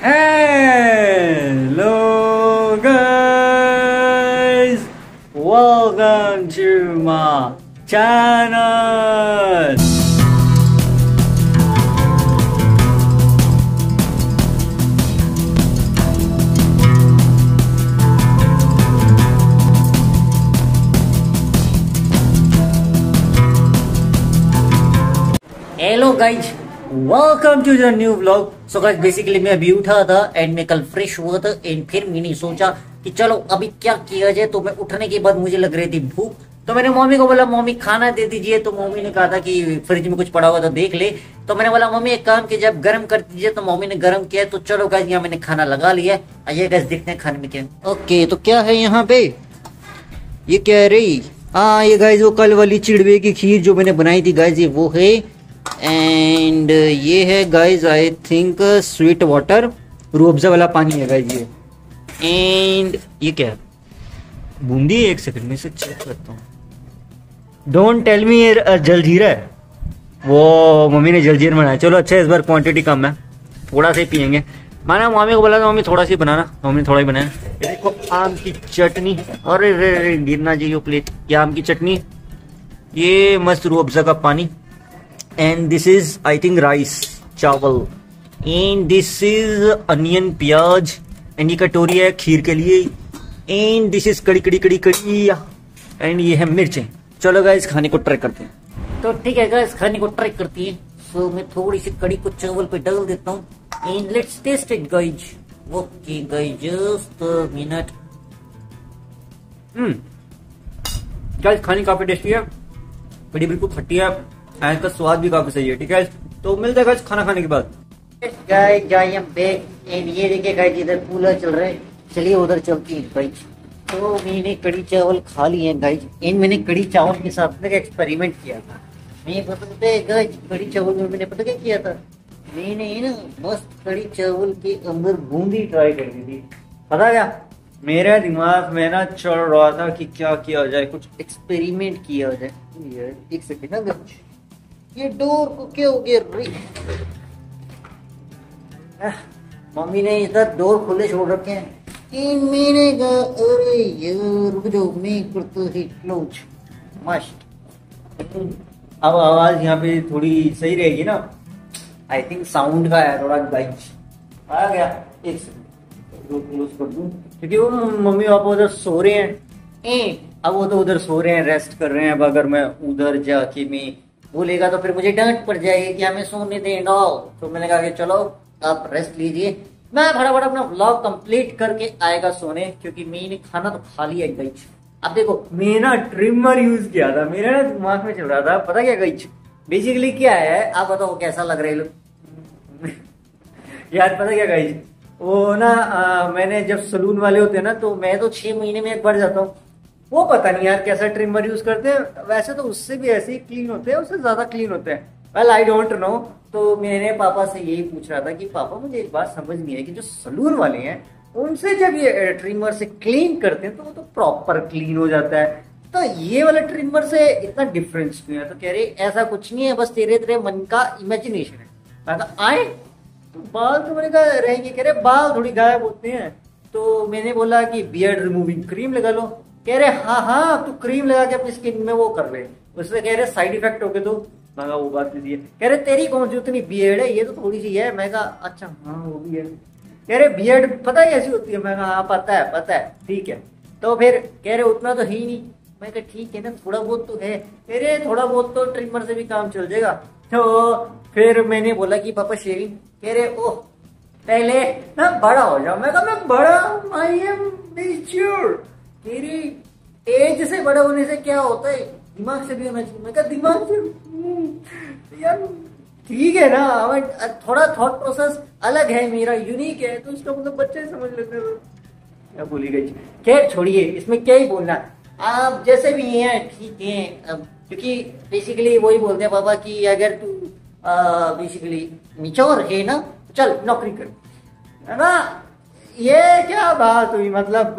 Hello guys, welcome to my channel. Hello guys, welcome to the new vlog. So guys basically मैं अभी उठा था and मैं कल फ्रेश हुआ था एंड फिर मैंने सोचा कि चलो अभी क्या किया जाए। तो मैं उठने के बाद मुझे लग रही थी भूख, तो मैंने मम्मी को बोला मम्मी खाना दे दीजिए। तो मम्मी ने कहा था कि फ्रिज में कुछ पड़ा हुआ तो देख ले। तो मैंने बोला मम्मी एक काम कीजिए, जब गर्म कर दीजिए। तो मम्मी ने गर्म किया। तो चलो गाइज यहाँ मैंने खाना लगा लिया। आइए गाइज देखते हैं खाने में क्या। ओके तो क्या है यहाँ पे, ये क्या है रही। हाँ ये गाइज वो कल वाली चिड़वे की खीर जो मैंने बनाई थी गाइज, ये वो है। एंड ये है guys I think sweet water, Rooh Afza वाला पानी है गाइज ये। एंड ये क्या है, बूंदी है। एक सेकंड में से चेक करता हूँ। डोंट टेल मी ये जलजीरा है। वो मम्मी ने जलजीरा बनाया। चलो अच्छा इस बार क्वांटिटी कम है, थोड़ा सा ही पियेंगे। मैंने मम्मी को बोला था मम्मी थोड़ा सा ही बनाना, मम्मी ने थोड़ा ही बनाया। देखो आम की चटनी, अरे रे गिरना चाहिए प्लेट। ये आम की चटनी, ये मस्त रूह अफ़ज़ा का पानी। And this is I think rice चावल। And this is onion प्याज। And ये कटोरी है खीर के लिए। And this is कड़ी कड़ी कड़ी कड़ी। And ये है मिर्चें। चलो गाइस खाने को ट्राई करते हैं। तो ठीक है गाइस खाने को ट्राई करती है। सो मैं थोड़ी सी कड़ी को चावल पे डाल देता हूँ। And let's taste it guys। Okay guys just a minute। Guys खाने काफी टेस्टी है, कड़ी बिल्कुल खट्टी है, इसका स्वाद भी काफी सही है। ठीक है तो मिलते हैं खाना खाने के बाद। Guys I am back and ये देखिए गाइस इधर कूलर चल रहा है। चलिए उधर चलती है गाइस। तो मैंने कड़ी चावल खा लिए हैं गाइस। एंड मैंने कड़ी चावल के साथ में एक्सपेरिमेंट किया था। मैं पता है गाइस कड़ी चावल में मैंने पता क्या किया था, मैंने ना मस्त कड़ी चावल के अंदर बूंदी ट्राई कर दी थी। पता क्या मेरे दिमाग में ना चल रहा था कि क्या किया जाए, कुछ एक्सपेरिमेंट किया जाए। एक सेकेंड ना गाइस, ये डोर को क्या हो गया रे। मम्मी ने इधर डोर खुले छोड़ रखे हैं। 3 महीने का। अरे यार रुक जाओ, मैं करता ही क्लोज मस्त। अब आवाज यहाँ पे थोड़ी सही रहेगी ना, आई थिंक साउंड का है थोड़ा गाइस। आ गया एक सेकंड क्लोज कर दूं क्योंकि वो मम्मी पापा उधर सो रहे हैं। अब वो तो उधर सो रहे हैं, रेस्ट कर रहे हैं। अब अगर मैं उधर जाके मैं बोलेगा तो फिर मुझे डांट पड़ जाएगी कि हमें सोने देना। तो मैंने कहा कि चलो आप रेस्ट लीजिए, मैं फटाफट अपना व्लॉग कंप्लीट करके आएगा सोने, क्योंकि मैंने खाना तो खा लिया गाइस। अब देखो मैं ना ट्रिमर यूज किया था, मेरे ना दिमाग में चल रहा था पता क्या गाइस बेसिकली क्या है। आप बताओ कैसा लग रहा है लोग। यार पता क्या गाइस, वो ना मैंने जब सलून वाले होते हैं ना, तो मैं तो 6 महीने में एक बार जाता हूँ। वो पता नहीं यार कैसा ट्रिमर यूज करते हैं, वैसे तो उससे भी ऐसे ही क्लीन होते हैं, उससे ज्यादा क्लीन होते हैं। Well I don't know. तो मैंने पापा से यही पूछ रहा था कि पापा मुझे एक बात समझ नहीं है कि जो सलून वाले हैं उनसे जब ये ट्रिमर से क्लीन करते हैं तो वो तो प्रॉपर क्लीन हो जाता है, तो ये वाला ट्रिमर से इतना डिफरेंस क्यों है। तो कह रहे ऐसा कुछ नहीं है, बस तेरे तेरे मन का इमेजिनेशन है। मैं कहा आए तो बाल तो मैंने कहा रहेंगे, कह रहे बाल थोड़ी गायब होते हैं। तो मैंने बोला कि बियर्ड रिमूविंग क्रीम लगा लो। कह रहे हाँ तू क्रीम लगा के अपनी स्किन में वो कर रहे, उससे कह रहे साइड इफेक्ट हो गए। तो मैं वो बात भी है। कह रहे तेरी कौन सी उतनी बियर्ड है, ये तो थोड़ी सी है। मैं कहा अच्छा हाँ वो भी है। कह रहे बियर्ड पता है कैसी होती है। मैं कहा हाँ पता है ठीक है। तो फिर कह रहे उतना तो है ही नहीं। मैं कहा ठीक है ना थोड़ा बहुत तो है। कह रहे थोड़ा बहुत तो ट्रिमर से भी काम चल जाएगा। तो फिर मैंने बोला कि पापा शेविंग। कह रहे ओह पहले ना बड़ा हो जाओ। मैं कहा मैं बड़ा आई एम मैच्योर। तेरी एज से बड़ा होने से क्या होता है, दिमाग से भी होना चाहिए। मैं कहा दिमाग से यार ठीक है ना, थोड़ा थॉट प्रोसेस अलग है मेरा, यूनिक है, तो उसका मतलब बच्चे समझ लेते हैं। क्या बोली गई, खैर छोड़िए इसमें क्या ही बोलना। आप जैसे भी हैं ठीक है, क्योंकि बेसिकली वही बोलते हैं पापा कि अगर तू बेसिकली मिच्योर है ना चल नौकरी कर, है ना। ये क्या बात हुई, मतलब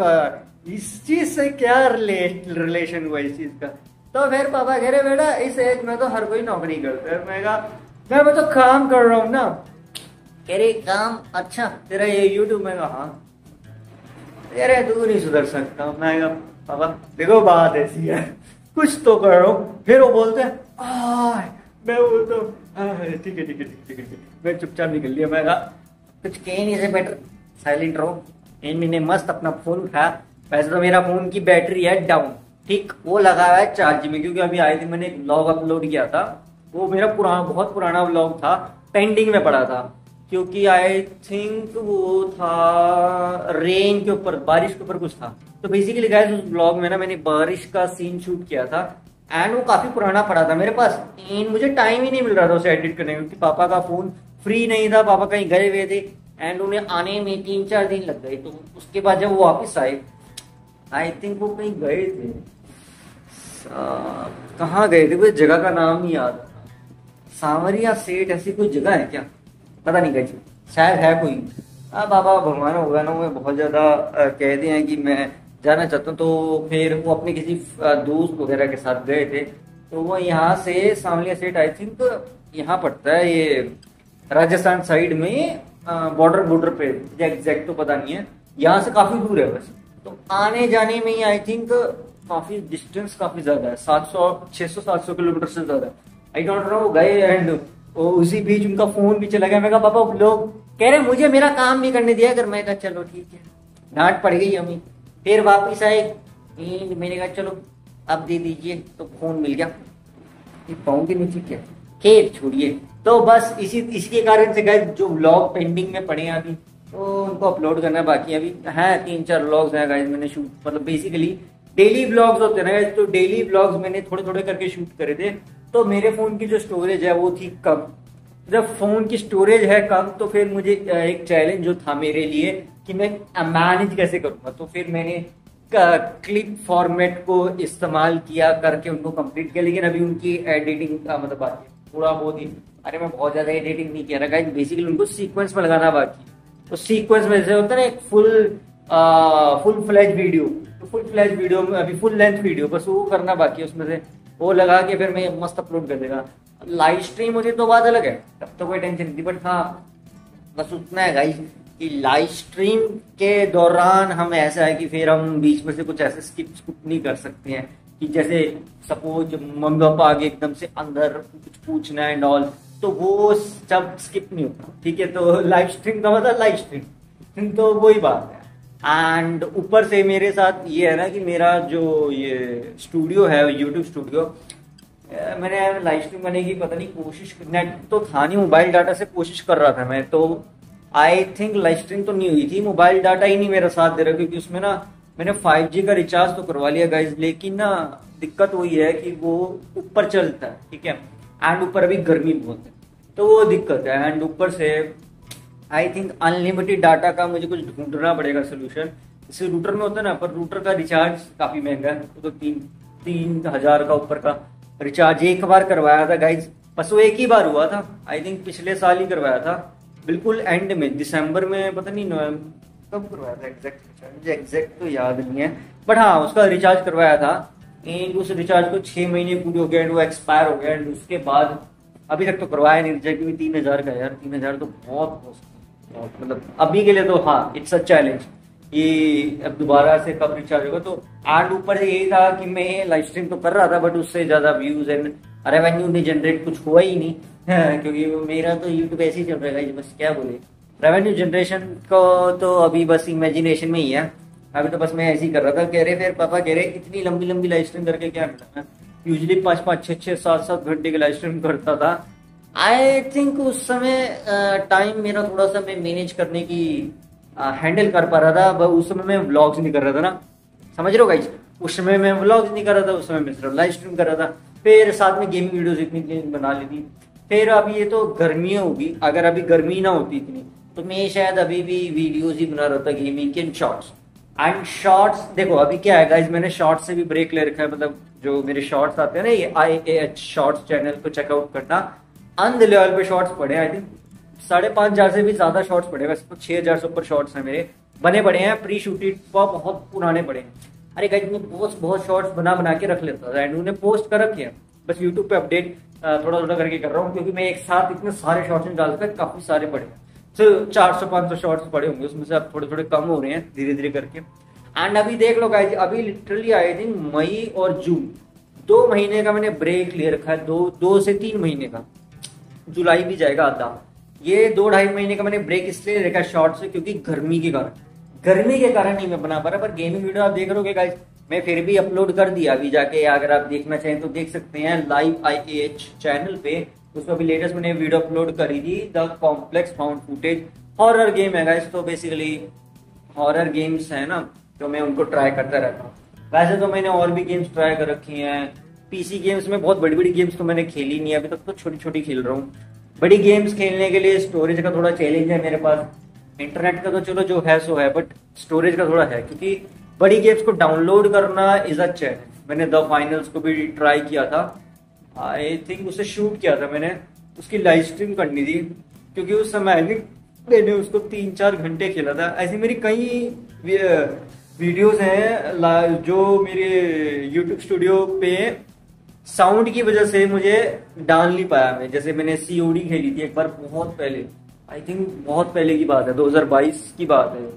इस चीज से क्या रिलेशन हुआ इस चीज का। तो फिर पापा कह रहे बेटा इस एज में तो हर कोई नौकरी करता है। मैं कहा मैं तो काम कर रहा हूँ ना। कह रहे काम अच्छा तेरा ये यूट्यूब में कहा, कह रहे तू नहीं सुधर सकता। मैं कहा पापा देखो बात ऐसी है, कुछ तो करो। फिर वो बोलते हैं मैं बोलता हूँ ठीक है ठीक है ठीक है ठीक है, मैं चुपचाप निकल लिया। मैं कहा कुछ कह नहीं से बेटर साइलेंट रहो। मैंने मस्त अपना फोन उठाया, वैसे तो मेरा फोन की बैटरी है डाउन, ठीक, वो लगा हुआ है चार्ज में, क्योंकि अभी आए थे मैंने एक व्लॉग अपलोड किया था, वो मेरा पुराना बहुत पुराना व्लॉग था, पेंडिंग में पड़ा था, क्योंकि आई थिंक वो था रेन के ऊपर, बारिश के ऊपर कुछ था। तो बेसिकली गाइस उस व्लॉग में ना मैंने बारिश का सीन शूट किया था एंड वो काफी पुराना पड़ा था मेरे पास, एंड मुझे टाइम ही नहीं मिल रहा था उसे एडिट करने में, क्योंकि पापा का फोन फ्री नहीं था, पापा कहीं गए हुए थे एंड उन्हें आने में 3-4 दिन लग गए। तो उसके बाद जब वो वापस आए, आई थिंक वो कहीं गए थे, कहाँ गए थे, कोई जगह का नाम नहीं याद, सांवरिया सेठ ऐसी कोई जगह है क्या, पता नहीं गई, शायद है कोई। बाबा भगवान होगा ना, वो बहुत ज्यादा कहते हैं कि मैं जाना चाहता हूँ। तो फिर वो अपने किसी दोस्त वगैरह के साथ गए थे, तो वो यहाँ से सांवरिया सेठ आई थिंक यहाँ पड़ता है, ये राजस्थान साइड में बॉर्डर पे, एग्जैक्ट तो पता नहीं है, यहाँ से काफी दूर है बस। तो आने जाने में ही आई थिंक काफी डिस्टेंस काफी ज्यादा है, 600-700 किलोमीटर से ज्यादा। आई डोंट नो, गए एंड उसी बीच उनका फोन भी चला गया। मैं कहा पापा लोग कह रहे मुझे मेरा काम नहीं करने दिया अगर, मैं कहा चलो ठीक है, डांट पड़ गई हमें। फिर वापिस आए, मैंने कहा चलो अब दे दीजिए, तो फोन मिल गया। पाँव के नीचे क्या, खैर छोड़िए। तो बस इसके कारण से गए जो व्लॉग पेंडिंग में पड़े हैं अभी, तो उनको अपलोड करना बाकी अभी है। 3-4 व्लॉग्स हैं गाइस मैंने शूट, मतलब बेसिकली डेली व्लॉग्स होते हैं ना गाइस, तो डेली व्लॉग्स मैंने थोड़े थोड़े करके शूट करे थे। तो मेरे फोन की जो स्टोरेज है वो थी कम, जब फोन की स्टोरेज है कम तो फिर मुझे एक चैलेंज जो था मेरे लिए कि मैं मैनेज कैसे करूंगा, तो फिर मैंने क्लिप फॉर्मेट को इस्तेमाल किया करके उनको कंप्लीट किया। लेकिन अभी उनकी एडिटिंग का मतलब बाकी थोड़ा बहुत ही, अरे मैं बहुत ज्यादा एडिटिंग नहीं किया रहा, बेसिकली उनको सीक्वेंस में लगाना बाकी। तो सीक्वेंस में जैसे होता है ना एक फुल फ्लैश वीडियो, तो फुल फ्लैश वीडियो में अभी फुल लेंथ वीडियो बस वो करना बाकी है, उसमें से वो लगा के फिर मैं मस्त अपलोड कर देगा। लाइव स्ट्रीम मुझे तो बात अलग है, तब तो कोई टेंशन नहीं थी, बट हाँ बस उतना है गाइस कि लाइव स्ट्रीम के दौरान हम ऐसा है कि फिर हम बीच में से कुछ ऐसे स्किप नहीं कर सकते हैं कि जैसे सपोज मम्मी पापा आगे एकदम से अंदर कुछ पूछना है एंड ऑल, तो वो सब स्किप नहीं होता, ठीक है। तो लाइव स्ट्रीम का मतलब लाइव स्ट्रीम, तो वही बात है। एंड ऊपर से मेरे साथ ये है ना कि मेरा जो ये स्टूडियो है यूट्यूब स्टूडियो, मैंने लाइव स्ट्रीम करने की पता नहीं कोशिश, नेट तो था नहीं, मोबाइल डाटा से कोशिश कर रहा था मैं, तो आई थिंक लाइव स्ट्रीम तो नहीं हुई थी, मोबाइल डाटा ही नहीं मेरा साथ दे रहा, क्योंकि उसमें ना मैंने 5G का रिचार्ज तो करवा लिया गाइज, लेकिन ना दिक्कत वही है कि वो ऊपर चलता है, ठीक है, एंड ऊपर अभी गर्मी बहुत है, तो वो दिक्कत है। एंड ऊपर से आई थिंक अनलिमिटेड डाटा का मुझे कुछ ढूंढना पड़ेगा सोल्यूशन। जैसे रूटर में होता है ना, पर रूटर का रिचार्ज काफी महंगा है, तो 3,000 का ऊपर का रिचार्ज एक बार करवाया था गाइज, बस वो एक ही बार हुआ था, आई थिंक पिछले साल ही करवाया था, बिल्कुल एंड में दिसंबर में, पता नहीं कब करवाया था एग्जैक्ट, मुझे एग्जैक्ट तो याद नहीं है, बट हाँ उसका रिचार्ज करवाया था। एंड उस रिचार्ज को 6 महीने पूरे हो गए एंड वो एक्सपायर हो गया, एंड उसके बाद अभी तक तो करवाया नहीं रिचार्ज, क्योंकि 3,000 का यार, 3,000 तो बहुत मतलब अभी के लिए तो हाँ इट्स अ चैलेंज कि अब दोबारा से कब रिचार्ज होगा। तो एंड ऊपर से यही था कि मैं लाइव स्ट्रीम तो कर रहा था, बट उससे ज्यादा व्यूज एंड रेवेन्यू नहीं जनरेट कुछ हुआ ही नहीं क्योंकि मेरा तो यूट्यूब ऐसे ही चल रहा है, बस क्या बोले, रेवेन्यू जनरेशन को तो अभी बस इमेजिनेशन में ही है, अभी तो बस मैं ऐसे ही कर रहा था। कह रहे फिर पापा कह रहे इतनी लंबी लंबी लाइव स्ट्रीम करके क्या मिला, यूजुअली 5-5, 6-6, 7-7 घंटे की लाइव स्ट्रीम करता था। आई थिंक उस समय टाइम मेरा थोड़ा सा मैं मैनेज करने की हैंडल कर पा रहा था, उस समय मैं व्लॉग्स नहीं कर रहा था ना, समझ रहे हो गाइस, उस समय मैं व्लॉग्स नहीं कर रहा था, उस समय मैं सिर्फ लाइव स्ट्रीम कर रहा था, फिर साथ में गेमिंग वीडियोस इतनी बना ली थी। फिर अब ये तो गर्मियाँ होगी, अगर अभी गर्मी ना होती इतनी तो मैं शायद अभी भी वीडियोस ही बना रहा था गेमिंग के शॉर्ट्स। एंड शॉर्ट्स देखो अभी क्या है गाइस, मैंने शॉर्ट्स से भी ब्रेक ले रखा है, मतलब जो मेरे शॉर्ट्स आते हैं ना, ये IAH शॉर्ट्स चैनल को चेकआउट करना, अन लेवल पे शॉर्ट्स पड़े हैं, आई थिंक 5,500 से भी ज्यादा शॉर्ट्स पड़े, वैसे तो 6,000 से ऊपर शॉर्ट्स हैं मेरे बने पड़े हैं, प्री शूटेड बहुत पुराने पड़े हैं। अरे गाइस मैं बहुत शॉर्ट्स बना के रख लेता था एंड उन्हें पोस्ट कर रखे हैं, बस यूट्यूब पे अपडेट थोड़ा थोड़ा करके कर रहा हूँ, क्योंकि मैं एक साथ इतने सारे शॉर्ट्स डाल कर काफी सारे पड़े हैं। तो 400-500 शॉर्ट्स पड़े होंगे, उसमें से अब थोड़े थोड़े कम हो रहे हैं धीरे धीरे करके। एंड अभी देख लो गाइस, अभी लिटरली आई थिंक मई और जून 2 महीने का मैंने ब्रेक ले रखा है, 2 से 3 महीने का। जुलाई भी जाएगा आधा। ये 2-2.5 महीने का मैंने ब्रेक इसलिए ले रखा है शॉर्ट से, क्योंकि गर्मी के कारण नहीं मैं बना पा रहा। पर गेमिंग वीडियो आप देख रहे गाइस, मैं फिर भी अपलोड कर दिया अभी जाके, अगर आप देखना चाहें तो देख सकते हैं लाइव IAH चैनल पे। उसमें अभी लेटेस्ट मैंने वीडियो अपलोड करी थी, the complex found footage. Horror game है गाइस, तो बेसिकली हॉरर गेम्स है ना, तो मैं उनको ट्राई करता रहता हूँ। वैसे तो मैंने और भी गेम्स ट्राई कर रखी हैं। पीसी गेम्स में बहुत बड़ी बड़ी गेम्स तो मैंने खेली नहीं है अभी तक, तो छोटी छोटी खेल रहा हूँ। बड़ी गेम्स खेलने के लिए स्टोरेज का थोड़ा चैलेंज है मेरे पास। इंटरनेट का तो चलो जो है सो है, बट स्टोरेज का थोड़ा है, क्योंकि बड़ी गेम्स को डाउनलोड करना इज अ चैलेंज। मैंने द फाइनल्स को भी ट्राई किया था, आई थिंक उसे शूट किया था मैंने, उसकी लाइव स्ट्रीम करनी थी, क्योंकि उस समय मैंने उसको 3-4 घंटे खेला था। ऐसी मेरी कई वीडियोस हैं जो मेरे यूट्यूब स्टूडियो पे साउंड की वजह से मुझे डाल नहीं पाया मैं। जैसे मैंने COD खेली थी एक बार बहुत पहले, आई थिंक बहुत पहले की बात है, 2022 की बात है।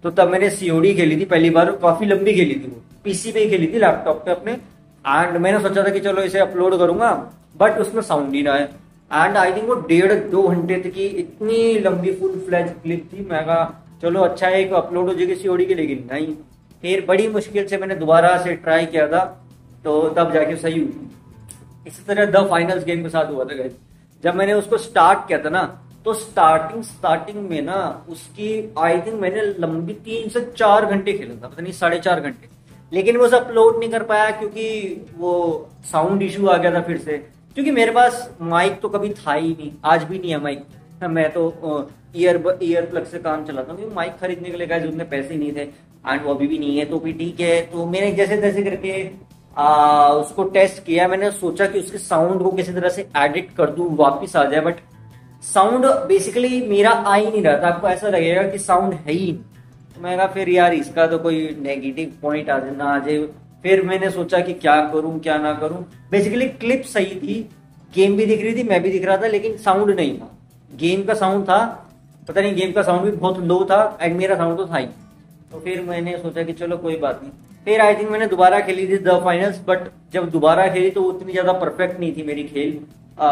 तो तब मैंने COD खेली थी पहली बार, काफी लंबी खेली थी, वो पीसी पे ही खेली थी, लैपटॉप पे अपने। एंड मैंने सोचा था कि चलो इसे अपलोड करूंगा, बट उसमें साउंड ही ना है। एंड आई थिंक वो 1.5-2 घंटे तक की इतनी लंबी फुल फ्लैज क्लिप थी। मैं कहा चलो अच्छा है कि अपलोड हो जाएगी COD की, लेकिन नहीं। फिर बड़ी मुश्किल से मैंने दोबारा से ट्राई किया था, तो तब जाके सही हुई। इसी तरह द फाइनल्स गेम के साथ हुआ था गाइस। जब मैंने उसको स्टार्ट किया था ना, तो स्टार्टिंग में ना उसकी आई थिंक मैंने लंबी 3 से 4 घंटे खेला था, पता नहीं 4.5 घंटे। लेकिन वो अपलोड नहीं कर पाया क्योंकि वो साउंड इशू आ गया था फिर से। क्योंकि मेरे पास माइक तो कभी था ही नहीं, आज भी नहीं है माइक। मैं तो ईयर प्लग से काम चलाता हूँ, क्योंकि माइक खरीदने के लिए गाइस उतने पैसे ही नहीं थे, एंड वो अभी भी नहीं है, तो भी ठीक है। तो मैंने जैसे तैसे करके उसको टेस्ट किया। मैंने सोचा कि उसके साउंड को किसी तरह से एडिट कर दूं, वापिस आ जाए, बट साउंड बेसिकली मेरा आ ही नहीं रहा था। आपको ऐसा लगेगा कि साउंड है ही। तो मैं कहा फिर यार इसका तो कोई नेगेटिव पॉइंट आ जाए ना आ जाए। फिर मैंने सोचा कि क्या करूं क्या ना करूं। बेसिकली क्लिप सही थी, गेम भी दिख रही थी, मैं भी दिख रहा था, लेकिन साउंड नहीं था। गेम का साउंड था, पता नहीं गेम का साउंड भी बहुत लो था, एंड मेरा साउंड तो था ही। तो फिर मैंने सोचा कि चलो कोई बात नहीं। फिर आई थिंक मैंने दोबारा खेली थी द फाइनल्स, बट जब दोबारा खेली तो उतनी ज्यादा परफेक्ट नहीं थी मेरी खेल,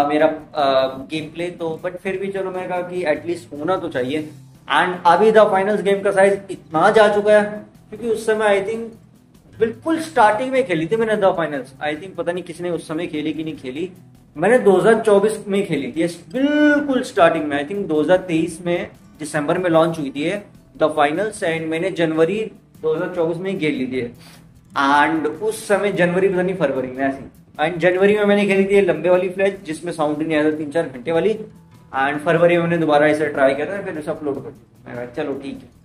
मेरा गेम प्ले। तो बट फिर भी चलो मैं कहा कि एटलीस्ट होना तो चाहिए। एंड अभी द फाइनल्स गेम का साइज इतना जा चुका है, क्योंकि उस समय आई थिंक बिल्कुल स्टार्टिंग में खेली थी मैंने द फाइनल्स। आई थिंक पता नहीं किसने उस समय खेली कि नहीं खेली, मैंने 2024 में खेली थी, बिल्कुल स्टार्टिंग में। आई थिंक 2023 में दिसंबर में लॉन्च हुई थी द फाइनल्स, एंड मैंने जनवरी 2024 में ही खेल ली थी। एंड उस समय जनवरी पता नहीं फरवरी में ऐसी, एंड जनवरी में मैंने खेली थी लंबे वाली फ्लैश जिसमें साउंड नहीं आया था, 3-4 घंटे वाली। एंड फरवरी में मैंने दोबारा इसे ट्राई किया था, फिर इसे अपलोड कर दिया। चलो ठीक है।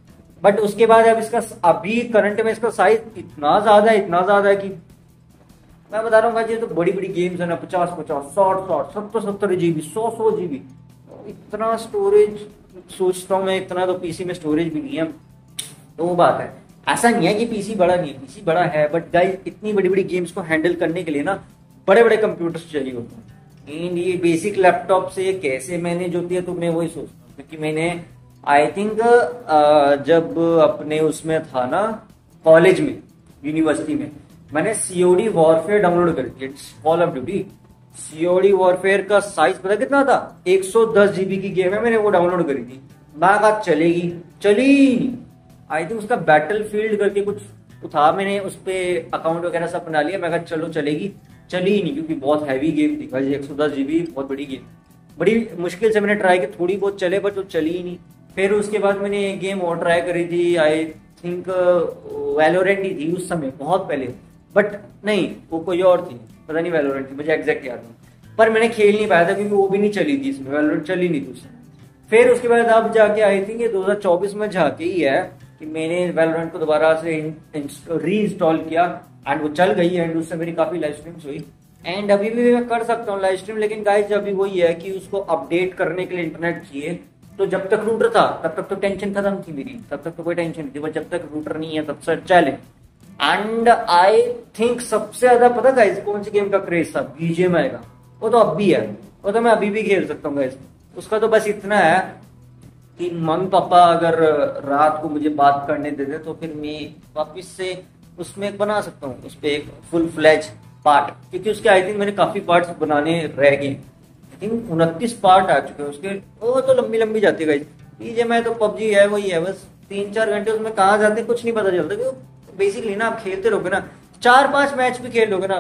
बट उसके बाद अब इसका अभी करंट में इसका साइज इतना ज्यादा है कि मैं बता रहा हूँ ये तो बड़ी बड़ी गेम्स है ना, 50-50, 60-60, 70-70 GB, 100-100 GB, इतना स्टोरेज सोचता हूँ मैं, इतना तो पीसी में स्टोरेज भी नहीं है। तो वो बात है, ऐसा नहीं है कि पीसी बड़ा नहीं है, पीसी बड़ा है, बट गाइस इतनी बड़ी बड़ी गेम्स को हैंडल करने के लिए ना बड़े बड़े कंप्यूटर्स चाहिए होते हैं। एंड ये बेसिक लैपटॉप से कैसे मैनेज होती है, तो मैं वही सोचता हूँ। क्योंकि मैंने आई थिंक जब अपने उसमें था ना कॉलेज में, यूनिवर्सिटी में, मैंने COD वॉरफेयर डाउनलोड कर दिया, call of duty. COD warfare का साइज पता कितना था, 110 GB की गेम है, मैंने वो डाउनलोड करी थी। मैं कहा चलेगी, चली नहीं। आई थिंक उसका बैटलफील्ड करके कुछ था, मैंने उस पर अकाउंट वगैरह सब बना लिया। मैं कहा चलो चलेगी, चली ही नहीं, क्योंकि बहुत हैवी गेम थी भाई, 110 GB बहुत बड़ी गेम। बड़ी मुश्किल से मैंने ट्राई की, थोड़ी बहुत चले, बट तो चली ही नहीं। फिर उसके बाद मैंने एक गेम और ट्राई करी थी, आई थिंक वैलोरेंट ही थी उस समय, बहुत पहले, बट नहीं वो कोई और थी, पता नहीं वैलोरेंट थी, मुझे एग्जैक्ट याद नहीं। पर मैंने खेल नहीं पाया था क्योंकि वो भी नहीं चली थी इसमें, वैलोरेंट चली नहीं थी उसमें। फिर उसके बाद अब जाके आई थिंक ये 2024 में जाके ही है कि मैंने वैलोरेंट को दोबारा से री इंस्टॉल किया, एंड वो चल गई, एंड उससे मेरी काफी लाइव स्ट्रीम्स हुई। एंड अभी भी मैं कर सकता हूँ लाइव स्ट्रीम, लेकिन गाइस अभी वही है कि उसको अपडेट करने के लिए इंटरनेट चाहिए। तो जब तक रूटर था तब तक तो टेंशन खत्म थी मेरी, तब तक तो कोई टेंशन नहीं थी, बट जब तक रूटर नहीं है तब से चले। एंड आई थिंक सबसे ज्यादा पता गाइस कौन सी गेम का क्रेज था, BGMI का। वो तो अब भी है, वो तो मैं अभी भी खेल सकता हूँ गाइस। उसका तो बस इतना है कि मम्मी पापा अगर रात को मुझे बात करने देते तो फिर मैं वापस से उसमें एक बना सकता हूँ, उस पर एक फुल फ्लैज पार्ट, क्योंकि उसके आई थिंक मैंने काफी पार्ट्स बनाने रह गए। आई थिंक 29 पार्ट आ चुके हैं उसके, वो तो लंबी लंबी जाती है। ये मैं तो पबजी है वही है, बस 3-4 घंटे उसमें कहाँ जाते हैं कुछ नहीं पता चलता, क्योंकि बेसिकली ना आप खेलते रहोगे ना, 4-5 मैच भी खेल लोगे ना,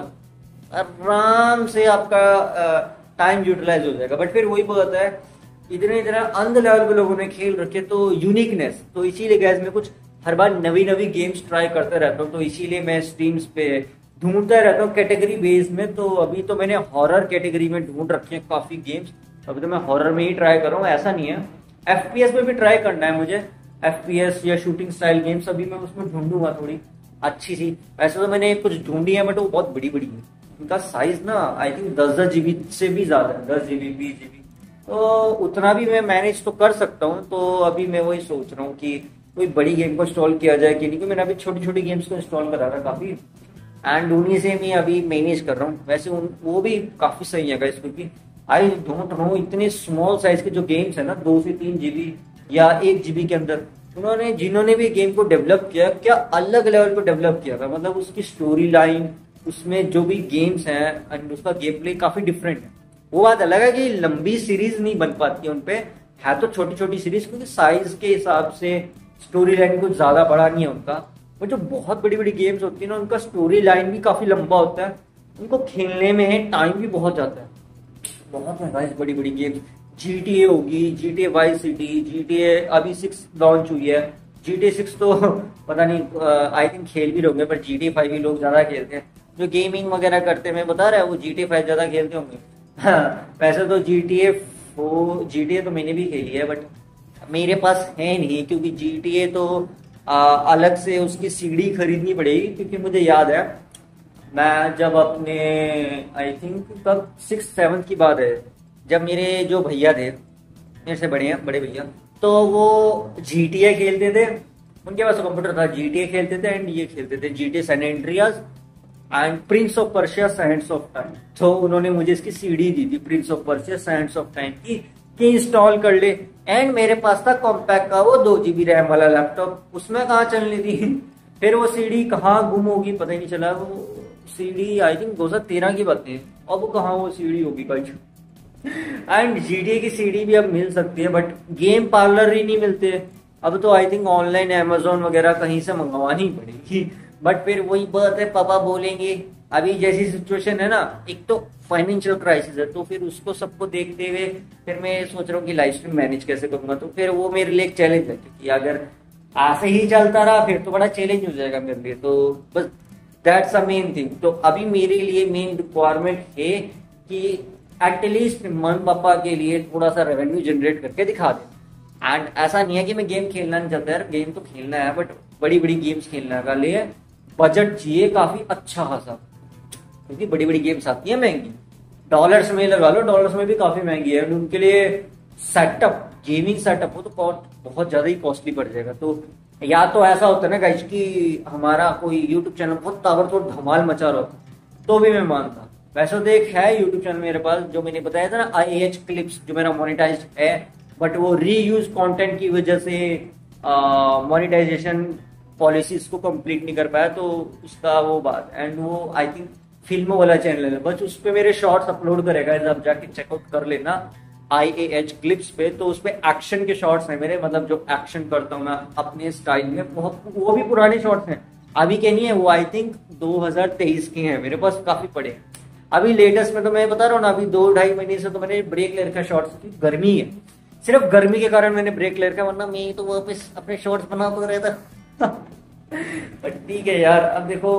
आराम से आपका टाइम यूटिलाइज हो जाएगा। बट फिर वही बात है, इतने इतना अंध लेवल पे लोगों ने खेल रखे, तो यूनिकनेस, तो इसीलिए गैस में कुछ हर बार नवी नवी गेम्स ट्राई करते रहता हूँ। तो इसीलिए मैं स्ट्रीम्स पे ढूंढता रहता हूँ कैटेगरी बेस में। तो अभी तो मैंने हॉरर कैटेगरी में ढूंढ रखे हैं काफी गेम्स, अभी तो मैं हॉरर में ही ट्राई कर रहा हूँ, ऐसा नहीं है। FPS में भी ट्राई करना है मुझे, FPS या शूटिंग स्टाइल गेम्स अभी मैं उसमें ढूंढूंगा थोड़ी अच्छी सी। वैसे तो मैंने कुछ ढूंढी है बट वो बहुत बड़ी बड़ी है, उनका साइज ना आई थिंक 10-10 GB से भी ज्यादा है, 10 GB 20 GB, तो उतना भी मैं मैनेज तो कर सकता हूँ। तो अभी मैं वही सोच रहा हूँ कि कोई बड़ी गेम को इंस्टॉल किया जाए कि नहीं, क्योंकि मैंने अभी छोटी छोटी गेम्स को इंस्टॉल करा था काफी, एंड उन्हीं से मैं अभी मैनेज कर रहा हूँ। वैसे वो भी काफी सही है गाइस, क्योंकि आई डोंट नो इतने स्मॉल साइज के जो गेम्स है ना 2 से 3 GB या 1 GB के अंदर, उन्होंने जिन्होंने भी गेम को डेवलप किया क्या अलग लेवल पे डेवलप किया था। मतलब उसकी स्टोरी लाइन, उसमें जो भी गेम्स हैं एंड उसका गेम प्ले काफी डिफरेंट है। वो बात अलग है कि लंबी सीरीज नहीं बन पाती है उनपे, है तो छोटी छोटी सीरीज, क्योंकि साइज के हिसाब से स्टोरी लाइन कुछ ज्यादा बड़ा नहीं है उनका। वो जो बहुत बड़ी बड़ी गेम्स होती है ना, उनका स्टोरी लाइन भी काफी लंबा होता है, उनको खेलने में टाइम भी बहुत जाता है, बहुत है गाइस बड़ी बड़ी गेम्स। GTA होगी, GTA वाई सिटी, GTA अभी 6 लॉन्च हुई है, GTA 6 तो पता नहीं आई थिंक खेल भी लोगे, पर GTA 5 ही लोग ज्यादा खेलते हैं जो गेमिंग वगैरह करते हैं। मैं बता रहा है वो GTA 5 ज्यादा खेलते होंगे। हाँ, वैसे तो GTA तो मैंने भी खेली है बट मेरे पास है नहीं, क्योंकि GTA तो अलग से उसकी सीडी खरीदनी पड़ेगी। क्योंकि मुझे याद है मैं जब अपने आई थिंक कब 6-7 की बात है, जब मेरे जो भैया थे मेरे से बड़े भैया, तो वो GTA खेलते थे, उनके पास कंप्यूटर था, GTA खेलते थे एंड ये खेलते थे GTA San Andreas and Prince of Persia Sands of Time. तो उन्होंने मुझे इसकी सीडी दी थी Prince of Persia Sands of Time की, कि इंस्टॉल कर ले। एंड मेरे पास था कॉम्पैक्ट का वो 2 GB रैम वाला लैपटॉप, उसमें कहाँ चलनी थी। फिर वो सीडी कहाँ गुम होगी पता ही नहीं चला। वो सीडी आई थिंक 2013 की बात है, अब कहाँ वो सीडी होगी कल। एंड GTA की सीडी भी अब मिल सकती है बट गेम पार्लर ही नहीं मिलते अब तो। आई थिंक ऑनलाइन Amazon वगैरह कहीं से मंगवानी पड़ेगी। बट फिर वही बात है, पापा बोलेंगे अभी जैसी सिचुएशन है ना, एक तो फाइनेंशियल क्राइसिस है, तो फिर उसको सबको देखते हुए फिर मैं सोच रहा हूँ कि लाइफ स्ट्रीम मैनेज कैसे करूंगा। तो फिर वो मेरे लिए एक चैलेंज है, क्योंकि अगर ऐसे ही चलता रहा फिर तो बड़ा चैलेंज हो जाएगा मेरे लिए। तो बस दैट्स अ मेन थिंग। तो अभी मेरे लिए मेन रिक्वायरमेंट है कि एटलीस्ट मम्मी पापा के लिए थोड़ा सा रेवेन्यू जनरेट करके दिखा दे। एंड ऐसा नहीं है कि मैं गेम खेलना नहीं चाहता यार, गेम तो खेलना है बट बड़ी बड़ी गेम्स खेलने का लिए बजट चाहिए काफी अच्छा खासा, क्योंकि बड़ी बड़ी गेम्स आती है महंगी, डॉलर्स में लगा लो, डॉलर्स में भी काफी महंगी है। उनके लिए सेटअप, गेमिंग सेटअप हो तो बहुत ज्यादा ही कॉस्टली पड़ जाएगा। तो या तो ऐसा होता है ना गाइस कि हमारा कोई यूट्यूब चैनल बहुत ताबड़तोड़ धमाल मचा रहा होता तो भी मैं मानता। वैसे तो एक है यूट्यूब चैनल मेरे पास जो मैंने बताया था ना, IAH क्लिप्स, जो मेरा मोनेटाइज है बट वो रीयूज कंटेंट की वजह से मोनेटाइजेशन पॉलिसीज को कंप्लीट नहीं कर पाया, तो उसका वो बात। एंड वो आई थिंक फिल्मों वाला चैनल है, बस उस पर मेरे शॉर्ट्स अपलोड करेगा, आप जाके चेकआउट कर लेना IAH क्लिप्स पे। तो उस पे एक्शन के शॉर्ट्स हैं मेरे, मतलब जो एक्शन करता हूँ मैं अपने स्टाइल में, बहुत वो भी पुराने शॉर्ट्स हैं, अभी के नहीं है वो, आई थिंक 2023 के हैं मेरे पास, काफी पड़े हैं। अभी लेटेस्ट में तो मैं बता रहा हूँ ना, अभी 2-2.5 महीने से तो मैंने ब्रेक ले रखा शॉर्ट्स की, गर्मी है, सिर्फ गर्मी के कारण मैंने ब्रेक ले रखा, वरना मैं तो वापस अपने शॉर्ट्स बना तो रहता। बट ठीक है यार, अब देखो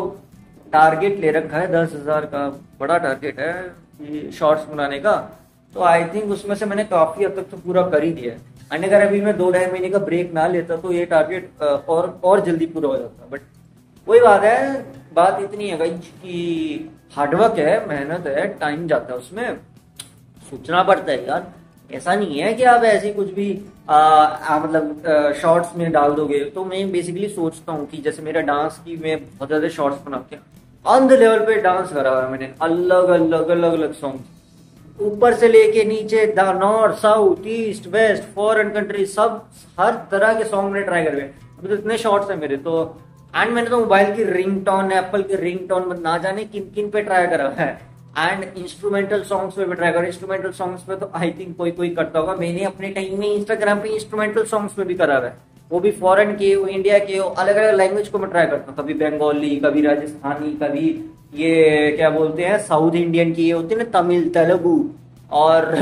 टारगेट ले रखा है 10,000 का, बड़ा टारगेट है शॉर्ट्स बनाने का। तो आई थिंक उसमें से मैंने काफी हद तक तो पूरा कर ही दिया है। एंड अगर अभी मैं 2-2.5 महीने का ब्रेक ना लेता तो ये टारगेट और जल्दी पूरा हो जाता। बट वही बात है, बात इतनी है गाइस कि हार्डवर्क है, मेहनत है, टाइम जाता है उसमें, सोचना पड़ता है यार। ऐसा नहीं है कि आप ऐसे कुछ भी मतलब शॉर्ट्स में डाल दोगे। तो मैं बेसिकली सोचता हूँ कि जैसे मेरा डांस की मैं बहुत ज्यादा शॉर्ट्स बना के अंध लेवल पे डांस करा हुआ है मैंने, अलग अलग सॉन्ग, ऊपर से लेके नीचे, the north south east west foreign country, सब हर तरह के सॉन्ग मैंने ट्राई करे। अभी तो इतने शॉर्ट्स है मेरे तो। एंड मैंने तो मोबाइल की रिंगटोन, एप्पल की रिंगटोन ना जाने किन किन पे ट्राई करा है। एंड इंस्ट्रूमेंटल सॉन्ग्स पे भी ट्राई करा। इंस्ट्रूमेंटल सॉन्ग्स पे तो आई थिंक कोई कोई करता होगा। मैंने अपने टाइम में इंस्टाग्राम पे इंस्ट्रूमेंटल सॉन्ग्स पे भी करा है, वो भी फॉरेन के हो, इंडिया के हो, अलग अलग लैंग्वेज को मैं ट्राई करता हूँ। कभी बंगाली, कभी राजस्थानी, कभी ये क्या बोलते हैं साउथ इंडियन की ये होती है ना, तमिल, तेलुगु, और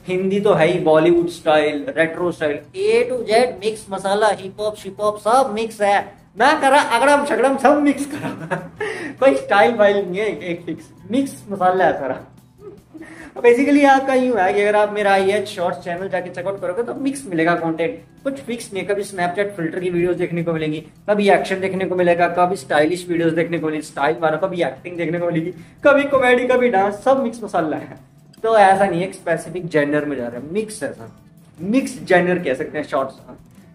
हिंदी तो है ही, Bollywood style, retro style, A to Z mix masala, hip hop ship hop सब मिक्स है। ना करा अगड़म शगड़म सब मिक्स करा कोई स्टाइल वाइल नहीं है, एक फिक्स मिक्स मसाला है सारा। बेसिकली आपका यूं है कि अगर आप मेरा IH शॉर्ट्स चैनल जाके चेकआउट करोगे तो मिक्स मिलेगा कंटेंट, कुछ फिक्स नहीं। कभी स्नैपचैट फिल्टर की वीडियोस देखने को मिलेंगी, कभी एक्शन देखने को मिलेगा, कभी स्टाइलिश वीडियोस देखने को मिलेगी स्टाइल वाला, कभी एक्टिंग देखने को मिलेगी, कभी कॉमेडी, कभी डांस, सब मिक्स मसाला है। तो ऐसा नहीं है स्पेसिफिक जेंडर में जा रहा है, मिक्स है सर, मिक्स जेंडर कह सकते हैं शॉर्ट्स।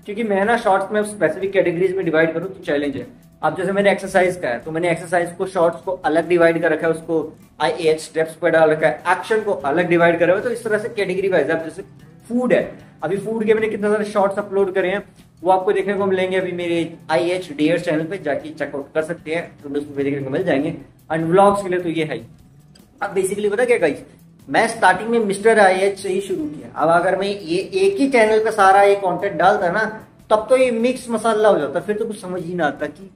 क्योंकि मैं ना शॉर्ट्स में स्पेसिफिक कैटेगरीज में डिवाइड करूँ तो चैलेंज है। अब जैसे मैंने एक्सरसाइज का है तो मैंने एक्सरसाइज को शॉर्ट्स को अलग डिवाइड कर रखा है, उसको IH स्टेप्स पे डाल रखा है, एक्शन को अलग डिवाइड करा हुआ है। तो इस तरह से कैटेगरी वाइज है। अब जैसे फूड है, अभी फूड के मैंने कितने सारे शॉर्ट्स अपलोड करे हैं वो आपको देखने को मिलेंगे अभी मेरे IH डियर्स चैनल पे जाके चेकआउट कर सकते हैं, तो उसमें देखने को मिल जाएंगे। एंड व्लॉग्स के लिए तो ये है। अब बेसिकली पता क्या गाइस, मैं स्टार्टिंग में मिस्टर IH से ही शुरू किया। अब अगर मैं ये एक ही चैनल पे सारा ये कंटेंट डालता ना तब तो ये मिक्स मसाला हो जाता, फिर तो कुछ समझ ही ना आता कि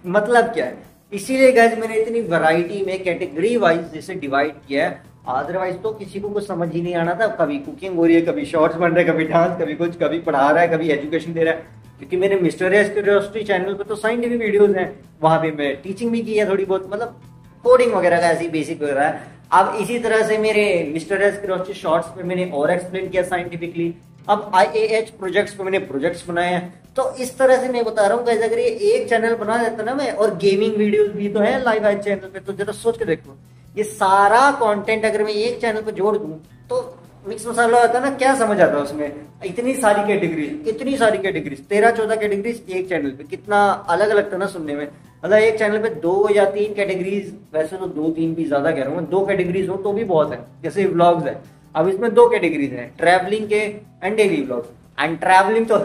मतलब क्या है। इसीलिए गाइस मैंने इतनी वैरायटी में कैटेगरी वाइज जैसे डिवाइड किया है, अदरवाइज तो किसी को कुछ समझ ही नहीं आना था। कभी कुकिंग हो रही है, कभी शॉर्ट्स बन रहे हैं, कभी डांस, कभी कुछ, कभी पढ़ा रहा है, कभी एजुकेशन दे रहा है। क्योंकि मेरे मिस्टर एस क्यूरियोसिटी चैनल पे तो साइंटिफिक वीडियोस हैं, वहां पे मैं टीचिंग भी की है थोड़ी बहुत, मतलब कोडिंग वगैरह का ऐसी बेसिक वगैरह है। अब इसी तरह से मेरे मिस्टर एस क्यूरियोसिटी शॉर्ट्स पे मैंने और एक्सप्लेन किया साइंटिफिकली। अब IAH प्रोजेक्ट्स पे मैंने प्रोजेक्ट्स बनाए हैं। तो इस तरह से मैं बता रहा हूँ गाइस, अगर ये एक चैनल बना देता ना मैं, और गेमिंग वीडियोस भी तो है लाइव आज चैनल पे, तो जरा सोच के देखो ये सारा कंटेंट अगर मैं एक चैनल पे जोड़ दूं तो मिक्स मसाला होता है ना, क्या समझ आता है उसमें। इतनी सारी कैटेगरीज 13-14 कैटेगरीज एक चैनल पे, कितना अलग अलग था ना सुनने में। मतलब एक चैनल पे 2 या 3 कैटेगरीज, वैसे तो 2-3 भी ज्यादा कह रहा हूँ, 2 कैटेगरीज हो तो भी बहुत है। जैसे व्लॉग्स है, अब इसमें 2 कैटेगरीज हैं, ट्रैवलिंग के and daily vlogs. And travelling तो